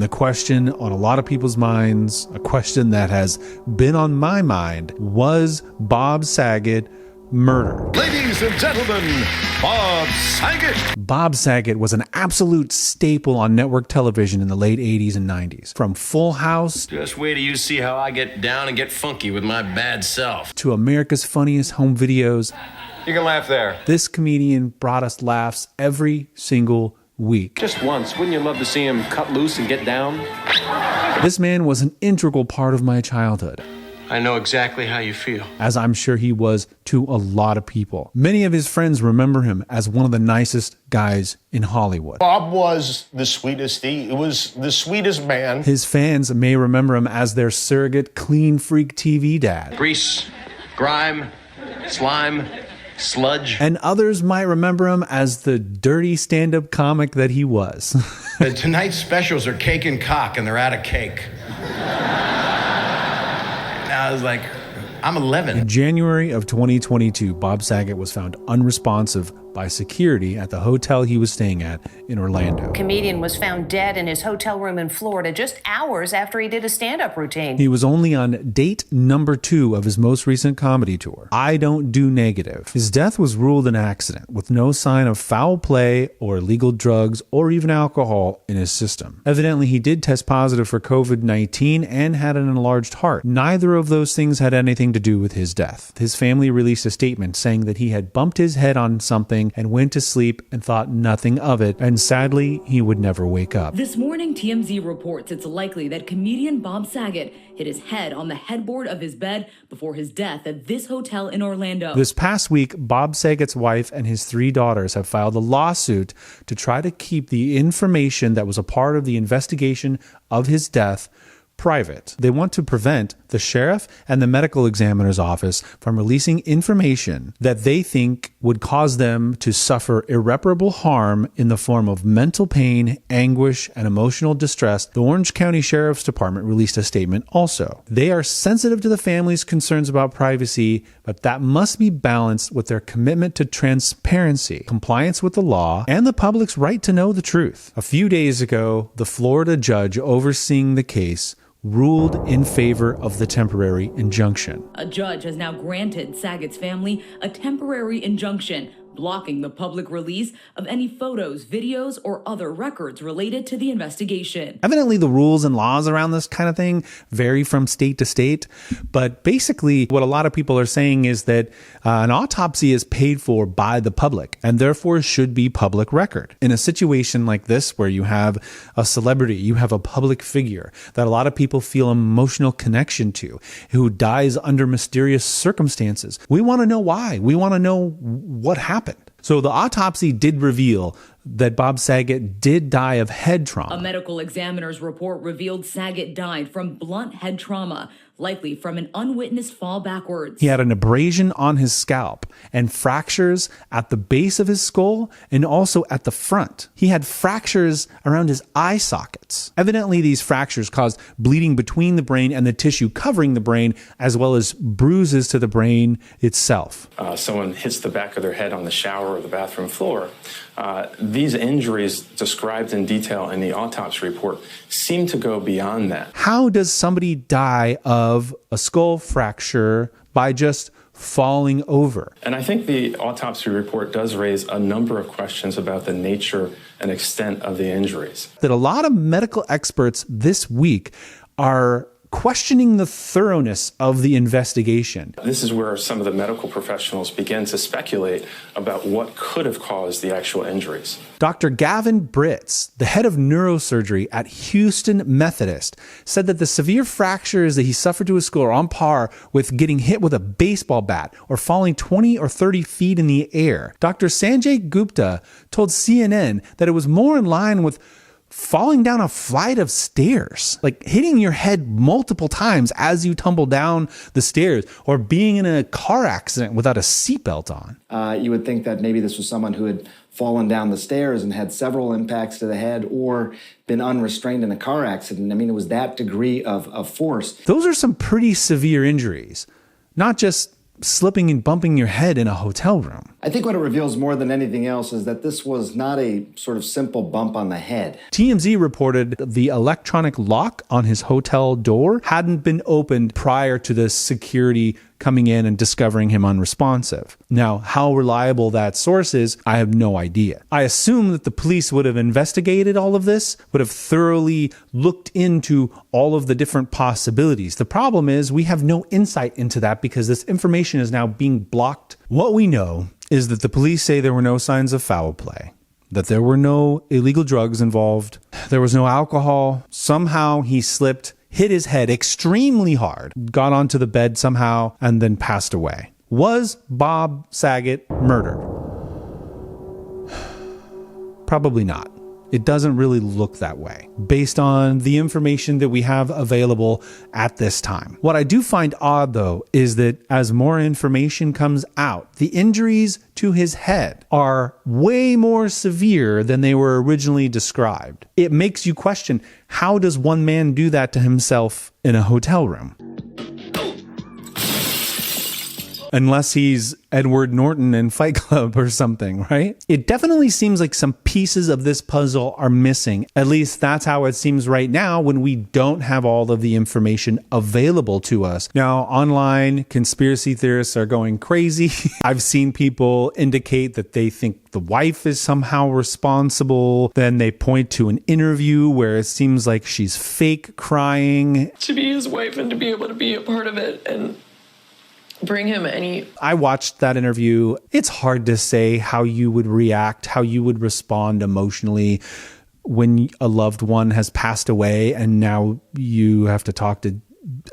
And the question on a lot of people's minds, a question that has been on my mind, was Bob Saget murdered? Ladies and gentlemen, Bob Saget. Bob Saget was an absolute staple on network television in the late 80s and 90s. From Full House, just wait till you see how I get down and get funky with my bad self, to America's Funniest Home Videos. You can laugh there. This comedian brought us laughs every single week. Just once, wouldn't you love to see him cut loose and get down? This man was an integral part of my childhood, I know exactly how you feel. as I'm sure he was to a lot of people. Many of his friends remember him as one of the nicest guys in Hollywood. Bob was the sweetest. He was the sweetest man. His fans may remember him as their surrogate clean freak TV dad. Grease, grime, slime, sludge. And others might remember him as the dirty stand-up comic that he was. Tonight's specials are cake and cock, and they're out of cake. I was like, I'm 11. In January of 2022, Bob Saget was found unresponsive by security at the hotel he was staying at in Orlando. Comedian was found dead in his hotel room in Florida just hours after he did a stand-up routine. He was only on date number 2 of his most recent comedy tour, I Don't Do Negative. His death was ruled an accident with no sign of foul play or illegal drugs or even alcohol in his system. Evidently, he did test positive for COVID-19 and had an enlarged heart. Neither of those things had anything to do with his death. His family released a statement saying that he had bumped his head on something and went to sleep and thought nothing of it, and sadly, he would never wake up. This morning, TMZ reports it's likely that comedian Bob Saget hit his head on the headboard of his bed before his death at this hotel in Orlando. This past week, Bob Saget's wife and his 3 daughters have filed a lawsuit to try to keep the information that was a part of the investigation of his death private. They want to prevent the sheriff and the medical examiner's office from releasing information that they think would cause them to suffer irreparable harm in the form of mental pain, anguish, and emotional distress. The Orange County Sheriff's Department released a statement also. They are sensitive to the family's concerns about privacy, but that must be balanced with their commitment to transparency, compliance with the law, and the public's right to know the truth. A few days ago, the Florida judge overseeing the case ruled in favor of the temporary injunction. A judge has now granted Saget's family a temporary injunction, blocking the public release of any photos, videos, or other records related to the investigation. Evidently, the rules and laws around this kind of thing vary from state to state, but basically what a lot of people are saying is that an autopsy is paid for by the public and therefore should be public record. In a situation like this where you have a celebrity, you have a public figure that a lot of people feel emotional connection to, who dies under mysterious circumstances, we want to know why. We want to know what happened. So the autopsy did reveal that Bob Saget did die of head trauma. A medical examiner's report revealed Saget died from blunt head trauma, likely from an unwitnessed fall backwards. He had an abrasion on his scalp and fractures at the base of his skull and also at the front. He had fractures around his eye sockets. Evidently, these fractures caused bleeding between the brain and the tissue covering the brain, as well as bruises to the brain itself. Someone hits the back of their head on the shower or the bathroom floor. These injuries described in detail in the autopsy report seem to go beyond that. How does somebody die of a skull fracture by just falling over? And I think the autopsy report does raise a number of questions about the nature and extent of the injuries. That a lot of medical experts this week are questioning the thoroughness of the investigation. This is where some of the medical professionals begin to speculate about what could have caused the actual injuries. Dr. Gavin Britz, the head of neurosurgery at Houston Methodist, said that the severe fractures that he suffered to his skull are on par with getting hit with a baseball bat or falling 20 or 30 feet in the air. Dr. Sanjay Gupta told CNN that it was more in line with falling down a flight of stairs, like hitting your head multiple times as you tumble down the stairs, or being in a car accident without a seatbelt on. You would think that maybe this was someone who had fallen down the stairs and had several impacts to the head or been unrestrained in a car accident. I mean, it was that degree of force. Those are some pretty severe injuries, not just slipping and bumping your head in a hotel room. I think what it reveals more than anything else is that this was not a sort of simple bump on the head. TMZ reported the electronic lock on his hotel door hadn't been opened prior to the security coming in and discovering him unresponsive. Now, how reliable that source is, I have no idea. I assume that the police would have investigated all of this, would have thoroughly looked into all of the different possibilities. The problem is we have no insight into that because this information is now being blocked. What we know is that the police say there were no signs of foul play, that there were no illegal drugs involved, there was no alcohol. Somehow he slipped, hit his head extremely hard, got onto the bed somehow, and then passed away. Was Bob Saget murdered? Probably not. It doesn't really look that way based on the information that we have available at this time. What I do find odd, though, is that as more information comes out, the injuries to his head are way more severe than they were originally described. It makes you question, how does one man do that to himself in a hotel room? Unless he's Edward Norton in Fight Club or something, right? It definitely seems like some pieces of this puzzle are missing. At least that's how it seems right now when we don't have all of the information available to us. Now, online conspiracy theorists are going crazy. I've seen people indicate that they think the wife is somehow responsible. Then they point to an interview where it seems like she's fake crying. To be his wife and to be able to be a part of it and bring him any... I watched that interview. It's hard to say how you would react, how you would respond emotionally when a loved one has passed away and now you have to talk to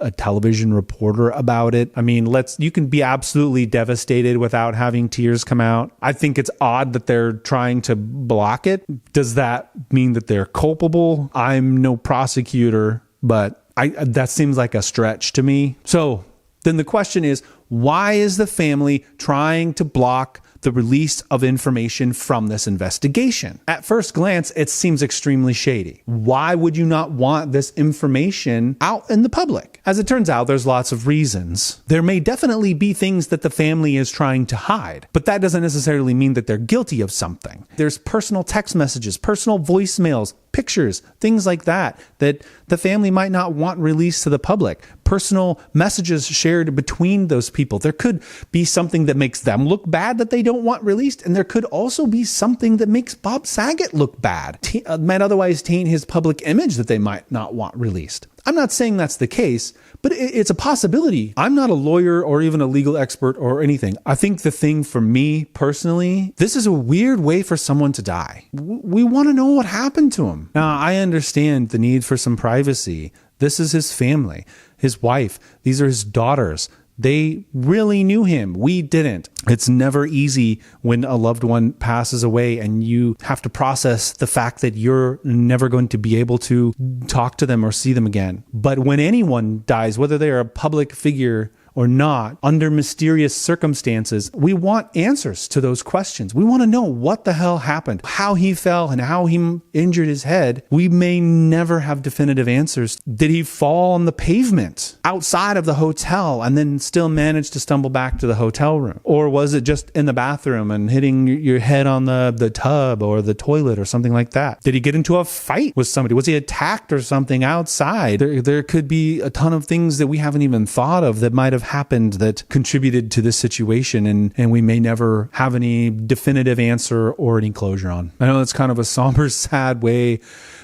a television reporter about it. I mean, you can be absolutely devastated without having tears come out. I think it's odd that they're trying to block it. Does that mean that they're culpable? I'm no prosecutor, but that seems like a stretch to me. So then the question is, why is the family trying to block the release of information from this investigation? At first glance, it seems extremely shady. Why would you not want this information out in the public? As it turns out, there's lots of reasons. There may definitely be things that the family is trying to hide, but that doesn't necessarily mean that they're guilty of something. There's personal text messages, personal voicemails, pictures, things like that the family might not want released to the public. Personal messages shared between those people. There could be something that makes them look bad that they don't want released, and there could also be something that makes Bob Saget look bad, might otherwise taint his public image that they might not want released. I'm not saying that's the case, but it's a possibility. I'm not a lawyer or even a legal expert or anything. I think the thing for me personally, this is a weird way for someone to die. We want to know what happened to him. Now, I understand the need for some privacy. This is his family, his wife. These are his daughters. They really knew him. We didn't. It's never easy when a loved one passes away and you have to process the fact that you're never going to be able to talk to them or see them again. But when anyone dies, whether they're a public figure or not, under mysterious circumstances, we want answers to those questions. We want to know what the hell happened, how he fell and how he injured his head. We may never have definitive answers. Did he fall on the pavement outside of the hotel and then still manage to stumble back to the hotel room? Or was it just in the bathroom and hitting your head on the tub or the toilet or something like that? Did he get into a fight with somebody? Was he attacked or something outside? There could be a ton of things that we haven't even thought of that might have happened that contributed to this situation, and we may never have any definitive answer or any closure on. I know it's kind of a somber, sad way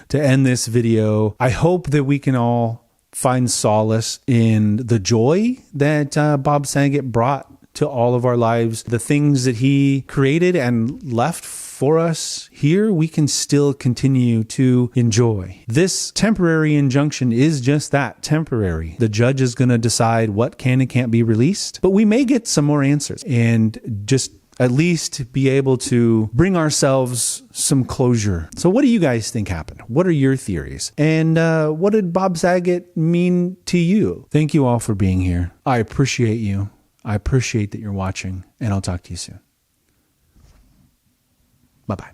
to end this video. I hope that we can all find solace in the joy that Bob Saget brought to all of our lives. The things that he created and left for us here, we can still continue to enjoy. This temporary injunction is just that, temporary. The judge is going to decide what can and can't be released, but we may get some more answers and just at least be able to bring ourselves some closure. So what do you guys think happened? What are your theories? And what did Bob Saget mean to you? Thank you all for being here. I appreciate you. I appreciate that you're watching, and I'll talk to you soon. Bye-bye.